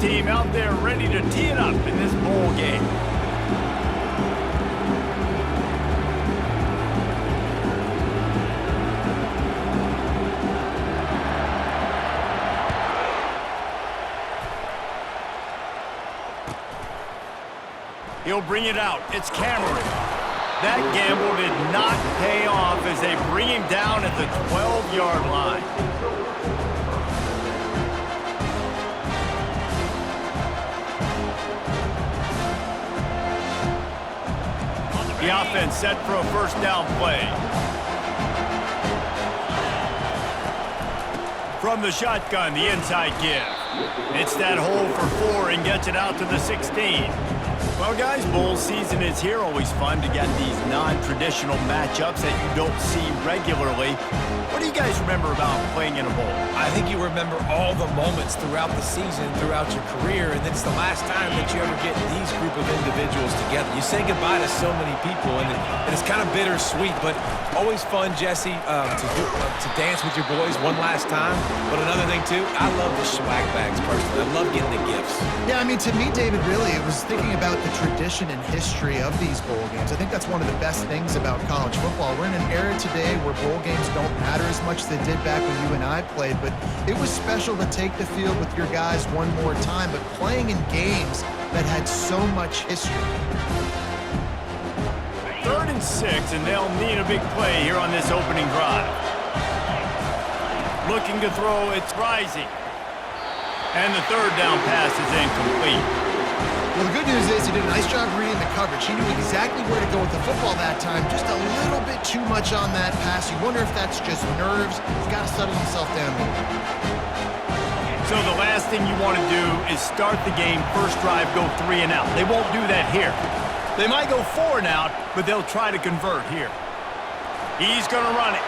team out there ready to tee it up in this bowl game. He'll bring it out. It's Cameron. That gamble did not pay off as they bring him down at the 12-yard line. The offense set for a first down play. From the shotgun, the inside give. It's that hole for 4 and gets it out to the 16. Well, guys, bowl season is here. Always fun to get these non-traditional matchups that you don't see regularly. What do you guys remember about playing in a bowl? I think you remember all the moments throughout the season, throughout your career, and it's the last time that you ever get these group of individuals together. You say goodbye to so many people, and it's kind of bittersweet, but always fun, Jesse, to dance with your boys one last time. But another thing, too, I love the swag bags, personally. I love getting the gifts. Yeah, I mean, to me, David, really, it was thinking about the tradition and history of these bowl games. I think that's one of the best things about college football. We're in an era today where bowl games don't matter as much as they did back when you and I played, but it was special to take the field with your guys one more time, but playing in games that had so much history. 3rd and 6, and they'll need a big play here on this opening drive. Looking to throw, it's Rising. And the 3rd down pass is incomplete. Well, the good news is he did a nice job reading the coverage. He knew exactly where to go with the football that time. Just a little bit too much on that pass. You wonder if that's just nerves. He's got to settle himself down a little bit. So the last thing you want to do is start the game, first drive, go 3 and out. They won't do that here. They might go 4 and out, but they'll try to convert here. He's going to run it.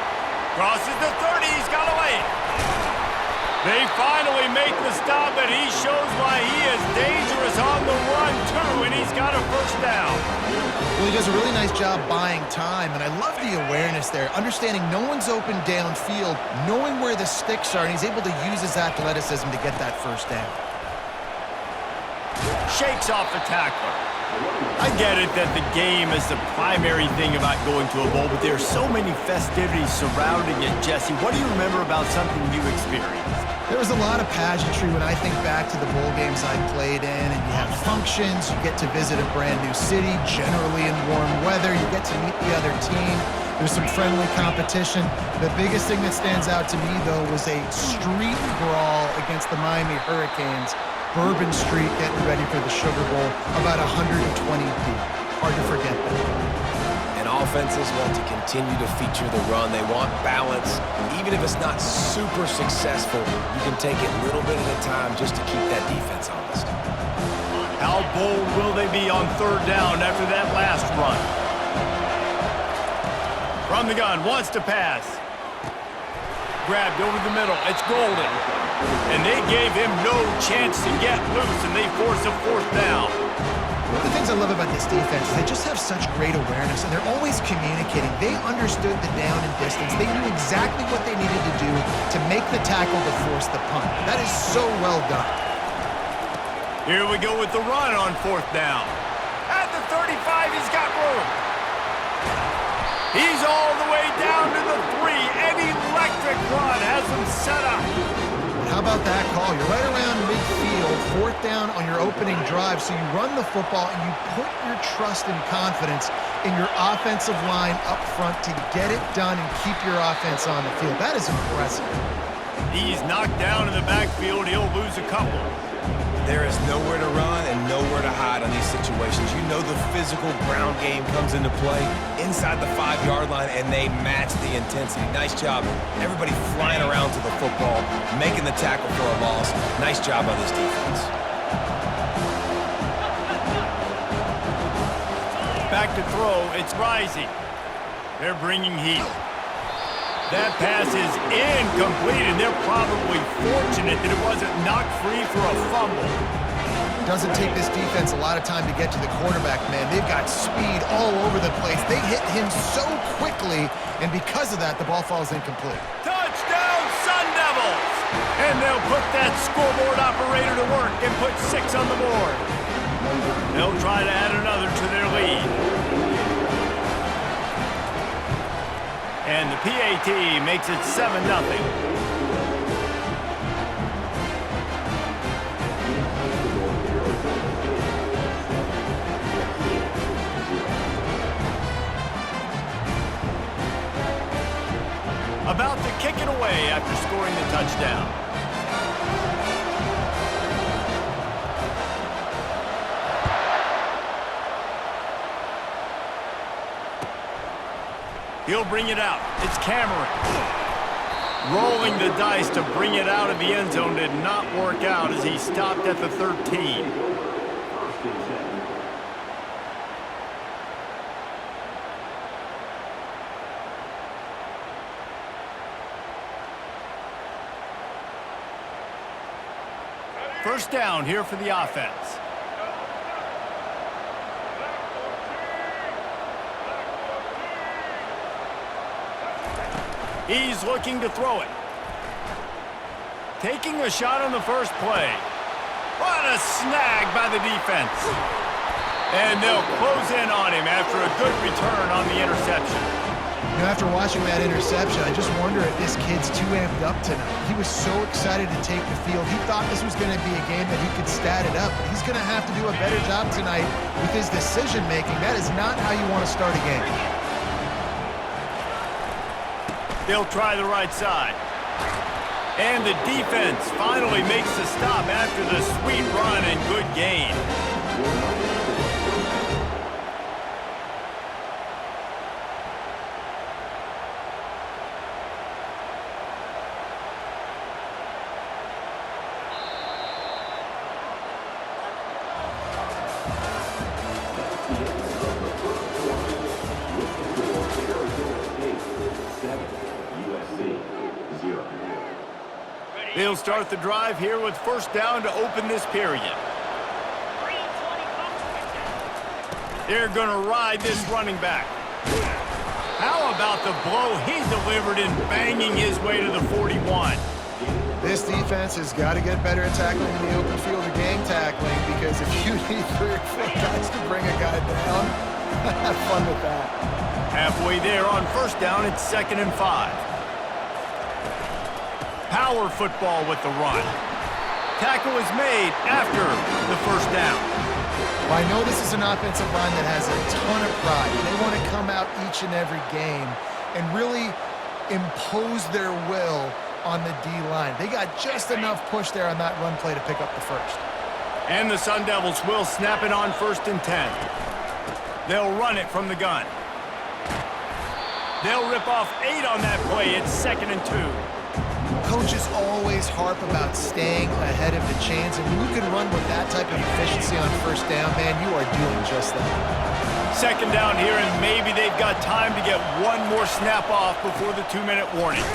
Crosses the 30. He's got to lay it. They finally make the stop, and he shows why he is dangerous on the run, too, and he's got a first down. Well, he does a really nice job buying time, and I love the awareness there, understanding no one's open downfield, knowing where the sticks are, and he's able to use his athleticism to get that first down. Shakes off the tackler. I get it that the game is the primary thing about going to a bowl, but there are so many festivities surrounding it. Jesse, what do you remember about something you experienced? There was a lot of pageantry when I think back to the bowl games I played in, and you have functions, you get to visit a brand new city, generally in warm weather, you get to meet the other team, there's some friendly competition. The biggest thing that stands out to me, though, was a street brawl against the Miami Hurricanes. Bourbon Street getting ready for the Sugar Bowl, about 120 deep. Hard to forget that. And offenses want to continue to feature the run. They want balance. Even if it's not super successful, you can take it little bit at a time just to keep that defense honest. How bold will they be on 3rd down after that last run? From the gun, wants to pass. Grabbed over the middle. It's Golden. And they gave him no chance to get loose, and they force a 4th down. One of the things I love about this defense is they just have such great awareness, and they're always communicating. They understood the down and distance. They knew exactly what they needed to do to make the tackle to force the punt. That is so well done. Here we go with the run on 4th down. At the 35, he's got room. He's all the way down to the 3. An electric run has him set up. How about that call? You're right around midfield, 4th down on your opening drive, so you run the football and you put your trust and confidence in your offensive line up front to get it done and keep your offense on the field. That is impressive. He's knocked down in the backfield. He'll lose a couple. There is nowhere to run and nowhere to hide on these situations. You know the physical ground game comes into play inside the 5-yard line, and they match the intensity. Nice job. Everybody flying around to the football, making the tackle for a loss. Nice job by this defense. Back to throw. It's Rising. They're bringing heat. That pass is incomplete, and they're probably fortunate that it wasn't knocked free for a fumble. Doesn't take this defense a lot of time to get to the quarterback, man. They've got speed all over the place. They hit him so quickly, and because of that, the ball falls incomplete. Touchdown, Sun Devils! And they'll put that scoreboard operator to work and put 6 on the board. They'll try to add another to their lead. And the PAT makes it 7-0. About to kick it away after scoring the touchdown. He'll bring it out. It's Cameron. Rolling the dice to bring it out of the end zone did not work out as he stopped at the 13. First down here for the offense. He's looking to throw it. Taking a shot on the first play. What a snag by the defense. And they'll close in on him after a good return on the interception. You know, after watching that interception, I just wonder if this kid's too amped up tonight. He was so excited to take the field. He thought this was going to be a game that he could stat it up. But he's going to have to do a better job tonight with his decision-making. That is not how you want to start a game. They'll try the right side. And the defense finally makes the stop after the sweet run and good gain. They'll start the drive here with first down to open this period. They're going to ride this running back. How about the blow he delivered in banging his way to the 41? This defense has got to get better at tackling in the open field or gang tackling, because if you need 3 or 4 guys to bring a guy down, have fun with that. Halfway there on first down, it's 2nd and 5. Power football with the run. Tackle is made after the first down. Well, I know this is an offensive line that has a ton of pride. They want to come out each and every game and really impose their will on the D-line. They got just enough push there on that run play to pick up the first. And the Sun Devils will snap it on 1st and 10. They'll run it from the gun. They'll rip off 8 on that play. It's 2nd and 2. Coaches always harp about staying ahead of the chains, and when you can run with that type of efficiency on first down, man, you are doing just that. 2nd down here, and maybe they've got time to get one more snap off before the 2-minute warning.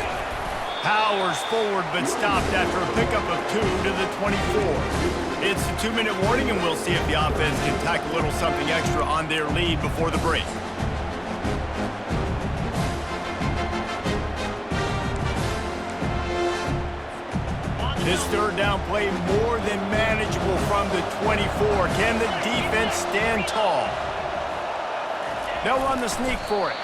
Powers forward, but stopped after a pickup of 2 to the 24. It's the 2-minute warning, and we'll see if the offense can tack a little something extra on their lead before the break. This 3rd down play more than manageable from the 24. Can the defense stand tall? They'll run the sneak for it.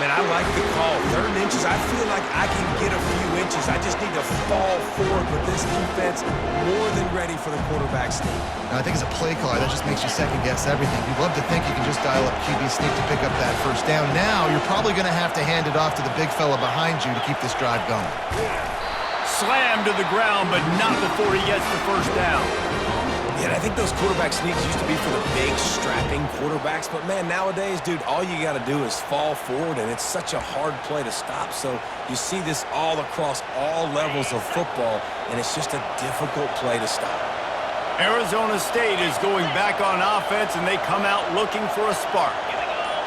Man, I like the call. 3rd and inches, I feel like I can get a few inches. I just need to fall forward, but this defense more than ready for the quarterback sneak. Now, I think as a play caller, that just makes you second-guess everything. You'd love to think you can just dial up QB sneak to pick up that first down. Now, you're probably going to have to hand it off to the big fella behind you to keep this drive going. Slammed to the ground, but not before he gets the first down. Yeah, and I think those quarterback sneaks used to be for the big, strapping quarterbacks. But, man, nowadays, dude, all you got to do is fall forward, and it's such a hard play to stop. So you see this all across all levels of football, and it's just a difficult play to stop. Arizona State is going back on offense, and they come out looking for a spark.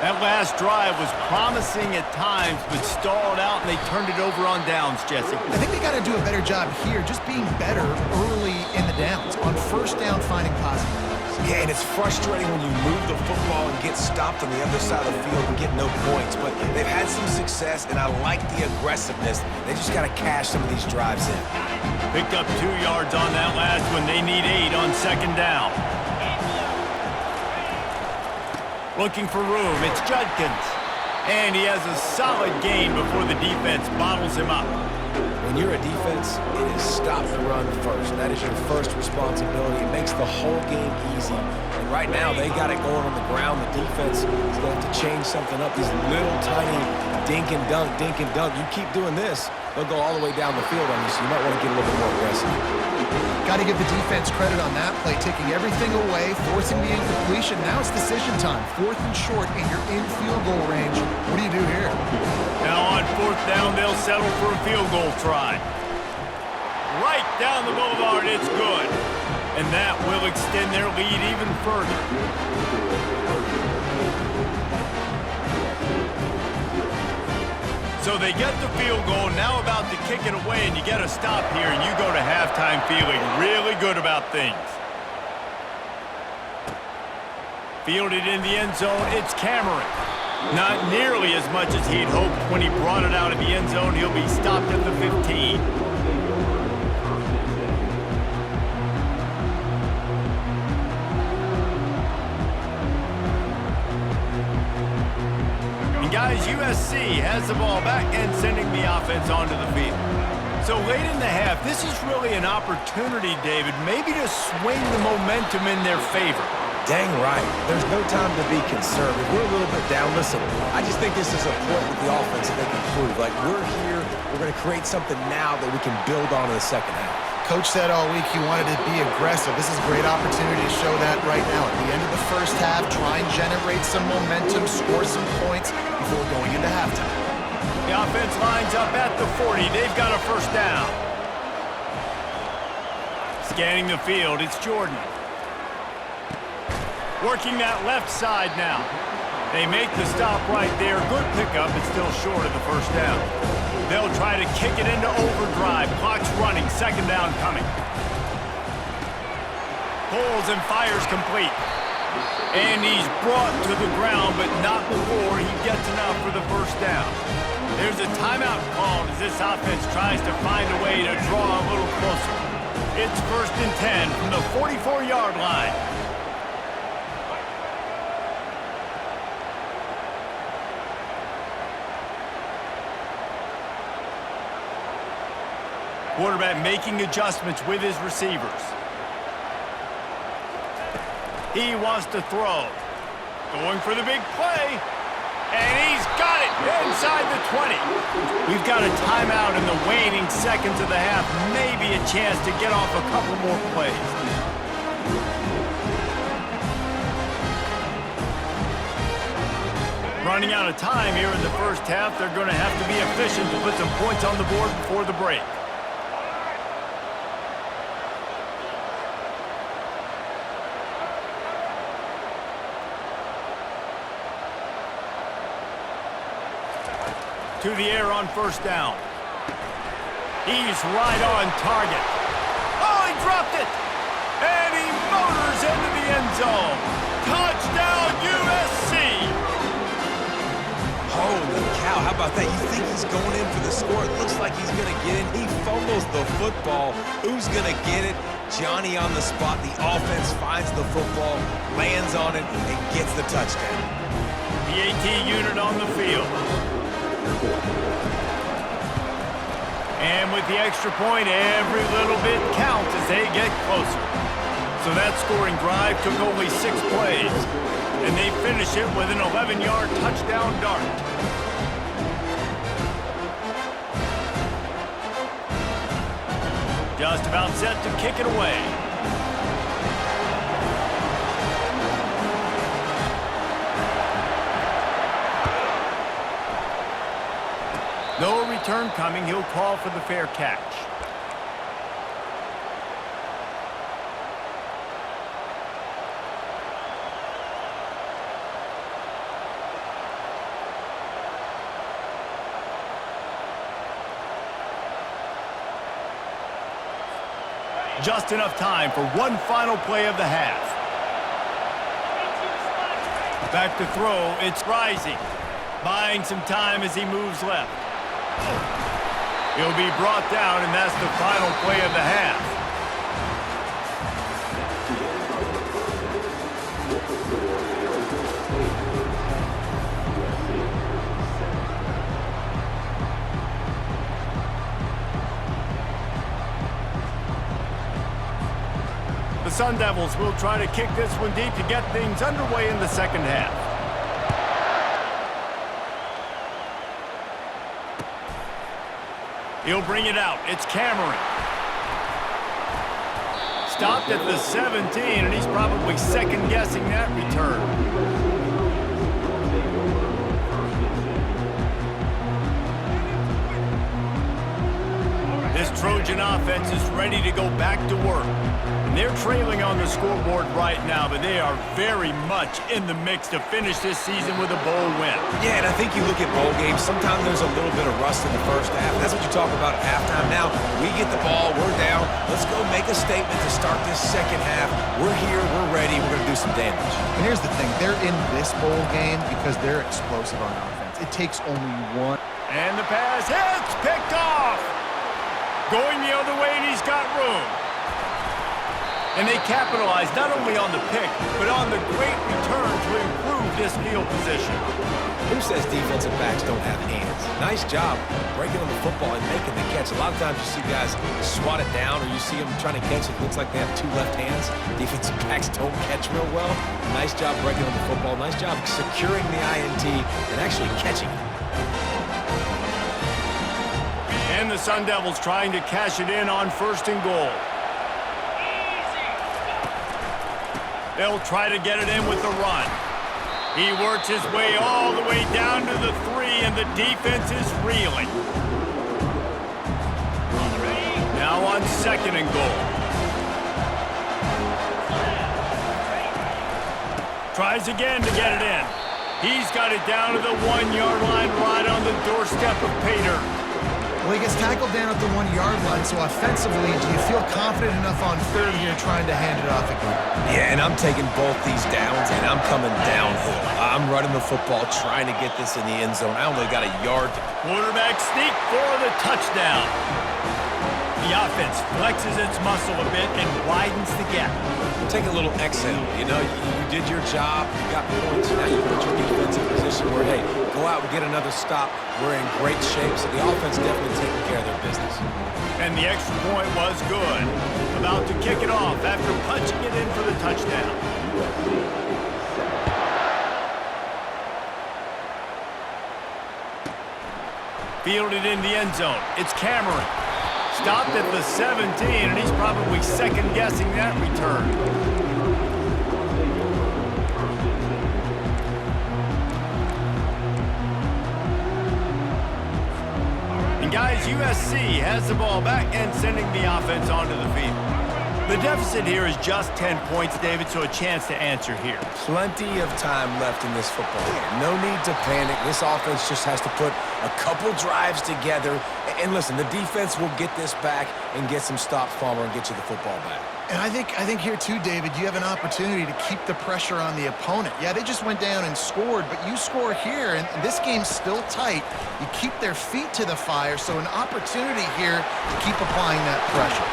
That last drive was promising at times, but stalled out, and they turned it over on downs, Jesse. I think they got to do a better job here, just being better early in the downs. On first down, finding positive plays. Yeah, and it's frustrating when you move the football and get stopped on the other side of the field and get no points. But they've had some success, and I like the aggressiveness. They just got to cash some of these drives in. Picked up 2 yards on that last one. They need 8 on second down. Looking for room. It's Judkins. And he has a solid gain before the defense bottles him up. When you're a defense, it is stop the run first. That is your first responsibility. It makes the whole game easy. And right now, they got it going on the ground. The defense is going to have to change something up. These little tiny dink and dunk, dink and dunk. You keep doing this, they'll go all the way down the field on you, so you might want to get a little bit more aggressive. Got to give the defense credit on that play, taking everything away, forcing the incompletion. Now it's decision time. 4th and short, and you're in field goal range. What do you do here? Now on 4th down, they'll settle for a field goal try. Right down the boulevard, it's good. And that will extend their lead even further. So they get the field goal, now about to kick it away, and you get a stop here, and you go to halftime feeling really good about things. Fielded in the end zone, it's Cameron. Not nearly as much as he'd hoped when he brought it out of the end zone. He'll be stopped at the 15. And guys, USC has the ball back and sending the offense onto the field. So late in the half, this is really an opportunity, David, maybe to swing the momentum in their favor. Dang right. There's no time to be concerned. If we're a little bit down, listen, I just think this is a point with the offense that they can prove. Like, we're here, we're going to create something now that we can build on in the second half. Coach said all week he wanted to be aggressive. This is a great opportunity to show that right now. At the end of the first half, try and generate some momentum, score some points before going into halftime. The offense lines up at the 40. They've got a first down. Scanning the field, it's Jordan. Working that left side now. They make the stop right there. Good pickup, but still short of the first down. They'll try to kick it into overdrive. Clock's running. Second down coming. Pulls and fires complete. And he's brought to the ground, but not before he gets enough for the first down. There's a timeout called as this offense tries to find a way to draw a little closer. It's 1st and 10 from the 44-yard line. Quarterback making adjustments with his receivers. He wants to throw. Going for the big play. And he's got it inside the 20. We've got a timeout in the waning seconds of the half. Maybe a chance to get off a couple more plays. Running out of time here in the first half. They're going to have to be efficient to put some points on the board before the break. To the air on first down. He's right on target. Oh, he dropped it! And he motors into the end zone. Touchdown, USC! Holy cow, how about that? You think he's going in for the score? It looks like he's going to get in. He fumbles the football. Who's going to get it? Johnny on the spot. The offense finds the football, lands on it, and gets the touchdown. The AT unit on the field. And with the extra point, every little bit counts as they get closer. So that scoring drive took only 6 plays. And they finish it with an 11-yard touchdown dart. Just about set to kick it away. No return coming. He'll call for the fair catch. Just enough time for one final play of the half. Back to throw. It's Rising. Buying some time as he moves left. He'll be brought down, and that's the final play of the half. The Sun Devils will try to kick this one deep to get things underway in the second half. He'll bring it out. It's Cameron. Stopped at the 17, and he's probably second-guessing that return. This Trojan offense is ready to go back to work. And they're trailing on the scoreboard right now, but they are very much in the mix to finish this season with a bowl win. Yeah, and I think you look at bowl games, sometimes there's a little bit of rust in the first half. That's what you talk about at halftime. Now, we get the ball, we're down. Let's go make a statement to start this second half. We're here, we're ready, we're going to do some damage. And here's the thing. They're in this bowl game because they're explosive on offense. It takes only one. And the pass hits, picked off. Going the other way, and he's got room. And they capitalize not only on the pick, but on the great return to improve this field position. Who says defensive backs don't have hands? Nice job breaking on the football and making the catch. A lot of times you see guys swat it down, or you see them trying to catch it. It looks like they have two left hands. Defensive backs don't catch real well. Nice job breaking on the football. Nice job securing the INT and actually catching it. And the Sun Devils trying to cash it in on 1st and goal. They'll try to get it in with the run. He works his way all the way down to the 3, and the defense is reeling. Now on 2nd and goal. Tries again to get it in. He's got it down to the 1-yard line right on the doorstep of Pater. Well, he gets tackled down at the 1-yard line, so offensively, do you feel confident enough on 3rd here trying to hand it off again? Yeah, and I'm taking both these downs, and I'm coming downhill. I'm running the football, trying to get this in the end zone. I only got a yard. Quarterback sneak for the touchdown. The offense flexes its muscle a bit and widens the gap. Take a little exhale. You know, you did your job, you got points, now you put your defense in a position where, hey, go out and get another stop. We're in great shape, so the offense definitely taking care of their business. And the extra point was good. About to kick it off after punching it in for the touchdown. Fielded in the end zone. It's Cameron. Stopped at the 17, and he's probably second-guessing that return. And guys, USC has the ball back and sending the offense onto the field. The deficit here is just 10 points, David, so a chance to answer here. Plenty of time left in this football game. No need to panic. This offense just has to put a couple drives together. And listen, the defense will get this back and get some stops, Palmer, and get you the football back. And I think here too, David, you have an opportunity to keep the pressure on the opponent. Yeah, they just went down and scored, but you score here, and this game's still tight. You keep their feet to the fire, so an opportunity here to keep applying that pressure.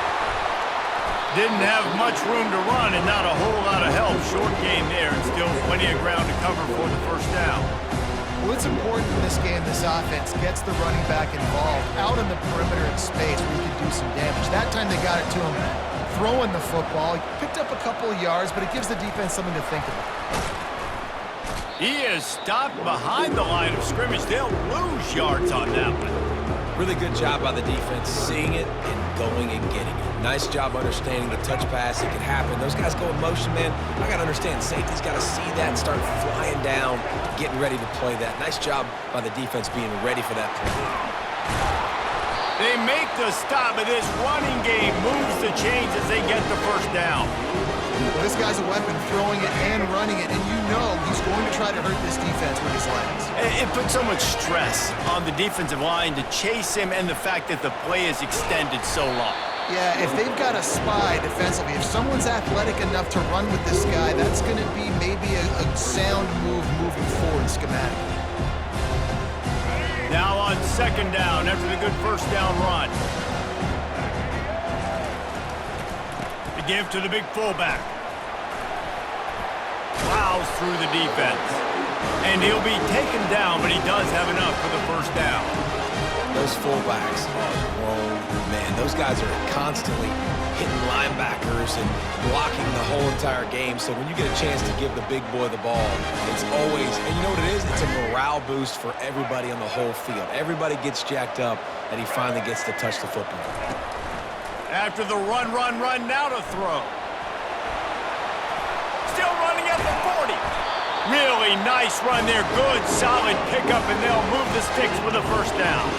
Didn't have much room to run and not a whole lot of help. Short game there and still plenty of ground to cover for the 1st down. Well, it's important in this game this offense gets the running back involved out on the perimeter in space where he can do some damage. That time they got it to him throwing the football. He picked up a couple of yards, but it gives the defense something to think about. He is stopped behind the line of scrimmage. They'll lose yards on that one. Really good job by the defense, seeing it and going and getting it. Nice job understanding the touch pass. It can happen. Those guys go in motion, man. I got to understand, safety's got to see that and start flying down, getting ready to play that. Nice job by the defense being ready for that play. They make the stop, but this running game moves the chains as they get the 1st down. Well, this guy's a weapon, throwing it and running it, and you know he's going to try to hurt this defense with his legs. It puts so much stress on the defensive line to chase him and the fact that the play is extended so long. Yeah, if they've got a spy defensively, if someone's athletic enough to run with this guy, that's going to be maybe a sound move moving forward schematically. Now on second down after the good first down run. The give to the big fullback. Plows through the defense. And he'll be taken down, but he does have enough for the first down. Those fullbacks are grown men. Those guys are constantly hitting linebackers and blocking the whole entire game. So when you get a chance to give the big boy the ball, it's always, and you know what it is? It's a morale boost for everybody on the whole field. Everybody gets jacked up, and he finally gets to touch the football. After the run, now to throw. Still running at the 40. Really nice run there. Good, solid pickup, and they'll move the sticks with a first down.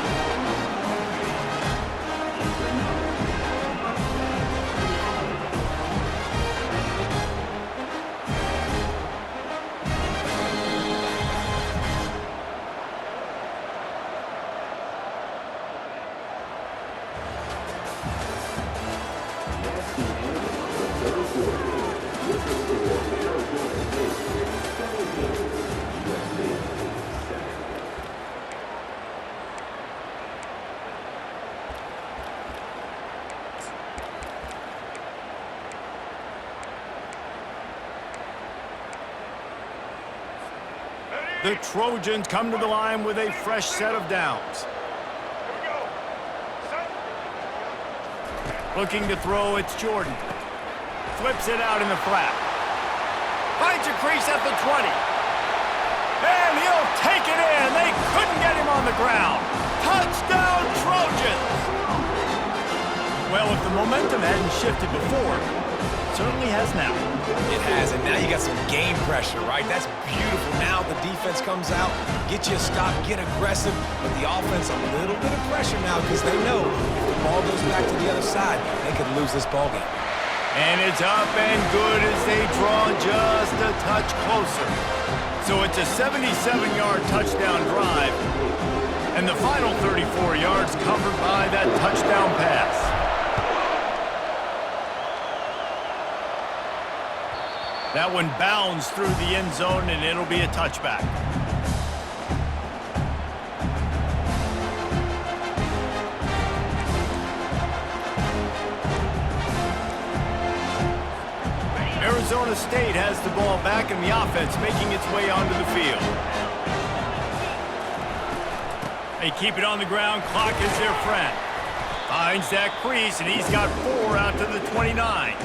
The Trojans come to the line with a fresh set of downs. Looking to throw, it's Jordan. Flips it out in the flat. Finds a crease at the 20. And he'll take it in. They couldn't get him on the ground. Touchdown, Trojans! Well, if the momentum hadn't shifted before, it certainly has now. It has, and now you got some game pressure, right? That's beautiful. Now the defense comes out, get you a stop, get aggressive, but the offense a little bit of pressure now because they know if the ball goes back to the other side, they could lose this ball game. And it's up and good as they draw just a touch closer. So it's a 77-yard touchdown drive, and the final 34 yards covered by that touchdown pass. That one bounds through the end zone, and it'll be a touchback. Arizona State has the ball back, and the offense making its way onto the field. They keep it on the ground. Clock is their friend. Finds that crease, and he's got 4 out to the 29.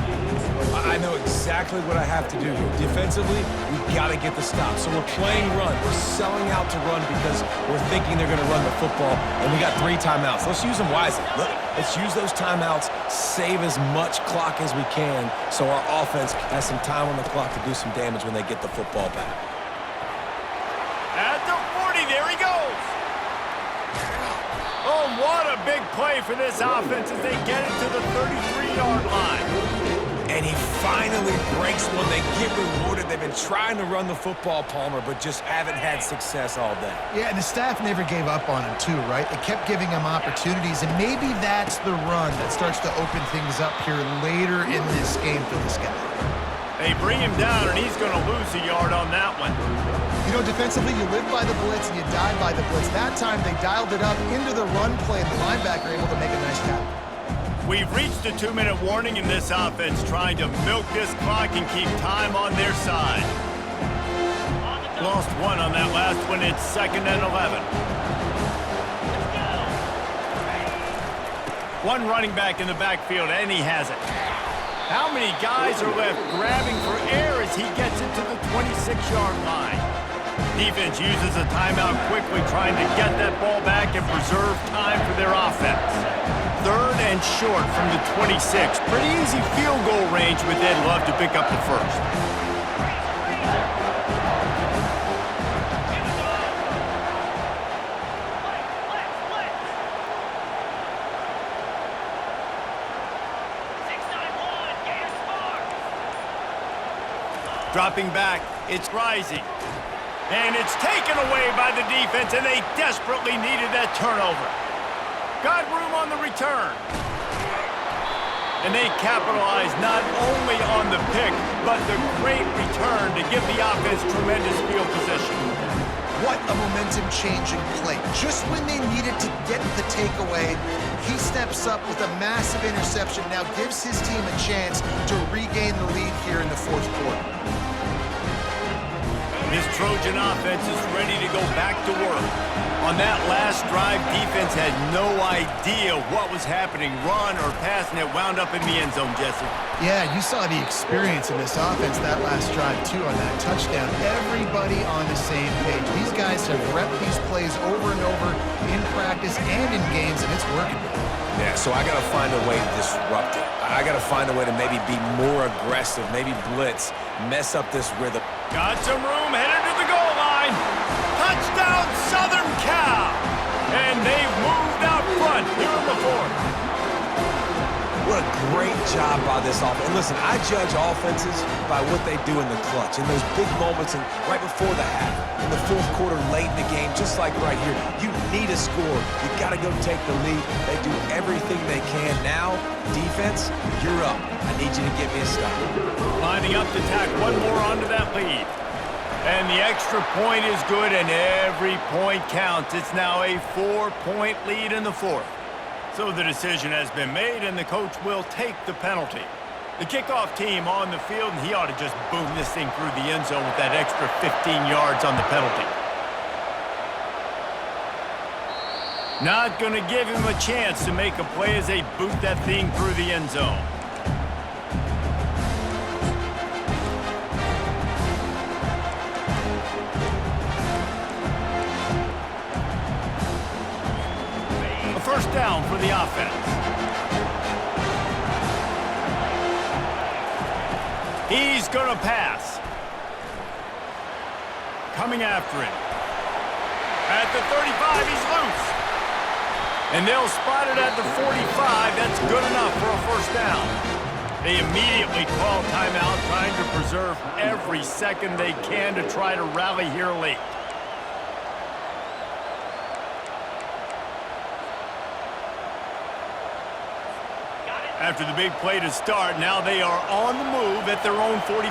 I know exactly what I have to do here. Defensively, we've got to get the stop. So we're playing run. We're selling out to run because we're thinking they're going to run the football, and we got 3 timeouts. Let's use them wisely. Look, let's use those timeouts, save as much clock as we can so our offense has some time on the clock to do some damage when they get the football back. At the 40, there he goes. Oh, what a big play for this offense as they get it to the 33-yard line. And he finally breaks one. They get rewarded. They've been trying to run the football, Palmer, but just haven't had success all day. Yeah, and the staff never gave up on him, too, right? They kept giving him opportunities, and maybe that's the run that starts to open things up here later in this game for this guy. They bring him down, and he's going to lose a yard on that one. You know, defensively, you live by the blitz and you die by the blitz. That time, they dialed it up into the run play, and the linebacker able to make a nice tackle. We've reached a 2-minute warning in this offense, trying to milk this clock and keep time on their side. Lost 1 on that last one. It's 2nd and 11. One running back in the backfield, and he has it. How many guys are left grabbing for air as he gets it to the 26-yard line? Defense uses a timeout quickly, trying to get that ball back and preserve time for their offense. 3rd and short from the 26. Pretty easy field goal range with Ed Love to pick up the first. Dropping back, it's rising. And it's taken away by the defense, and they desperately needed that turnover. Got room on the return. And they capitalized not only on the pick, but the great return to give the offense tremendous field position. What a momentum-changing play. Just when they needed to get the takeaway, he steps up with a massive interception, now gives his team a chance to regain the lead here in the fourth quarter. This Trojan offense is ready to go back to work. On that last drive, defense had no idea what was happening, run or pass, and it wound up in the end zone, Jesse. Yeah, you saw the experience in this offense that last drive, too, on that touchdown. Everybody on the same page. These guys have repped these plays over and over in practice and in games, and it's working. Yeah, so I got to find a way to disrupt it. I got to find a way to maybe be more aggressive, maybe blitz, mess up this rhythm. Got some room, headed to the goal line. Touchdown, Southern Cal. And they've moved out front here in the fourth. What a great job by this offense. And listen, I judge offenses by what they do in the clutch, in those big moments and right before the half, in the fourth quarter, late in the game, just like right here. You need a score. You got to go take the lead. They do everything they can. Now, defense, you're up. I need you to get me a stop. Lining up to tack one more onto that lead. And the extra point is good, and every point counts. It's now a 4-point lead in the fourth. So the decision has been made, and the coach will take the penalty. The kickoff team on the field, and he ought to just boom this thing through the end zone with that extra 15 yards on the penalty. Not going to give him a chance to make a play as they boot that thing through the end zone. First down for the offense. He's going to pass. Coming after him. At the 35, he's loose. And they'll spot it at the 45. That's good enough for a first down. They immediately call timeout, trying to preserve every second they can to try to rally here late. After the big play to start, now they are on the move at their own 45.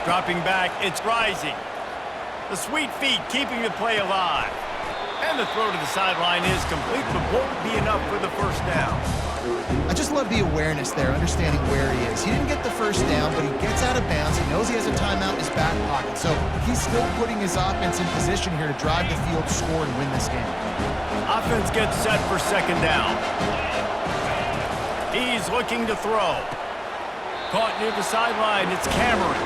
Dropping back, it's Rising. The sweet feet keeping the play alive. And the throw to the sideline is complete, but won't be enough for the first down. I just love the awareness there, understanding where he is. He didn't get the first down, but he gets out of bounds. He knows he has a timeout in his back pocket, so he's still putting his offense in position here to drive the field, score, and win this game. Offense gets set for second down. He's looking to throw. Caught near the sideline, it's Cameron.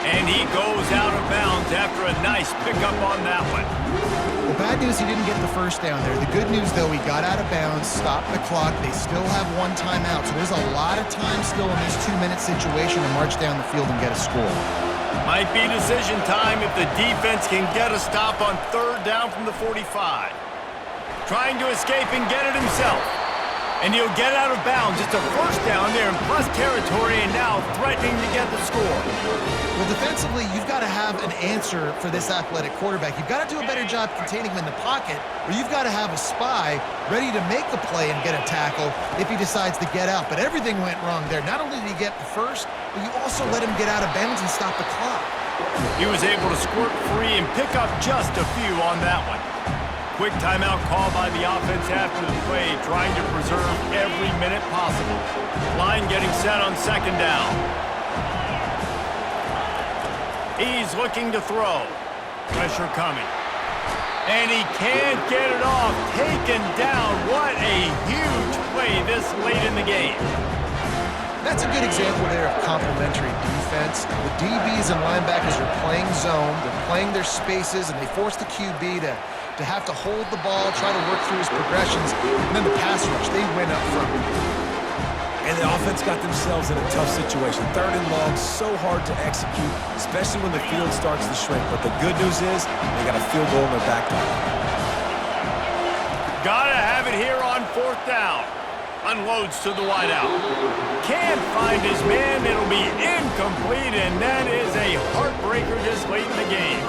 And he goes out of bounds after a nice pickup on that one. The bad news, he didn't get the first down there. The good news, though, he got out of bounds, stopped the clock. They still have one timeout, so there's a lot of time still in this 2-minute situation to march down the field and get a score. Might be decision time if the defense can get a stop on third down from the 45. Trying to escape and get it himself. And he'll get out of bounds. It's a first down there in plus territory, and now threatening to get the score. Well, defensively, you've got to have an answer for this athletic quarterback. You've got to do a better job containing him in the pocket, or you've got to have a spy ready to make the play and get a tackle if he decides to get out. But everything went wrong there. Not only did he get the first, but you also let him get out of bounds and stop the clock. He was able to squirt free and pick up just a few on that one. Quick timeout call by the offense after the play, trying to preserve every minute possible. Line getting set on second down. He's looking to throw. Pressure coming. And he can't get it off. Taken down. What a huge play this late in the game. That's a good example there of complementary defense. The DBs and linebackers are playing zone. They're playing their spaces, and they force the QB to have to hold the ball, try to work through his progressions, and then the pass rush, they win up front. And the offense got themselves in a tough situation. Third and long, so hard to execute, especially when the field starts to shrink. But the good news is they got a field goal in their back pocket. Gotta have it here on fourth down. Unloads to the wideout. Can't find his man. It'll be incomplete, and that is a heartbreaker this late in the game.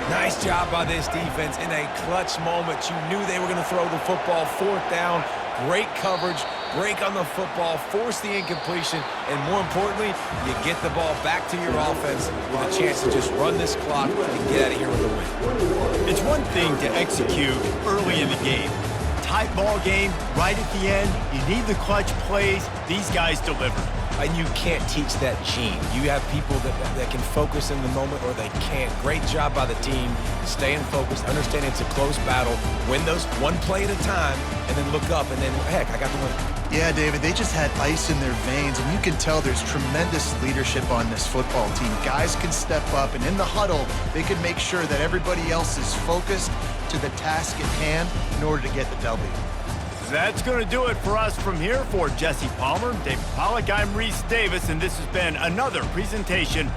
Nice job by this defense in a clutch moment. You knew they were going to throw the football. Fourth down, great coverage, break on the football, force the incompletion, and more importantly, you get the ball back to your offense with a chance to just run this clock and get out of here with a win. It's one thing to execute early in the game. Tight ball game, right at the end, you need the clutch plays. These guys delivered. And you can't teach that gene. You have people that can focus in the moment or they can't. Great job by the team, staying focused, understanding it's a close battle, win those one play at a time, and then look up, and then, heck, I got the win. Yeah, David, they just had ice in their veins, and you can tell there's tremendous leadership on this football team. Guys can step up, and in the huddle, they can make sure that everybody else is focused to the task at hand in order to get the W. That's going to do it for us from here. For Jesse Palmer, David Pollack, I'm Reese Davis, and this has been another presentation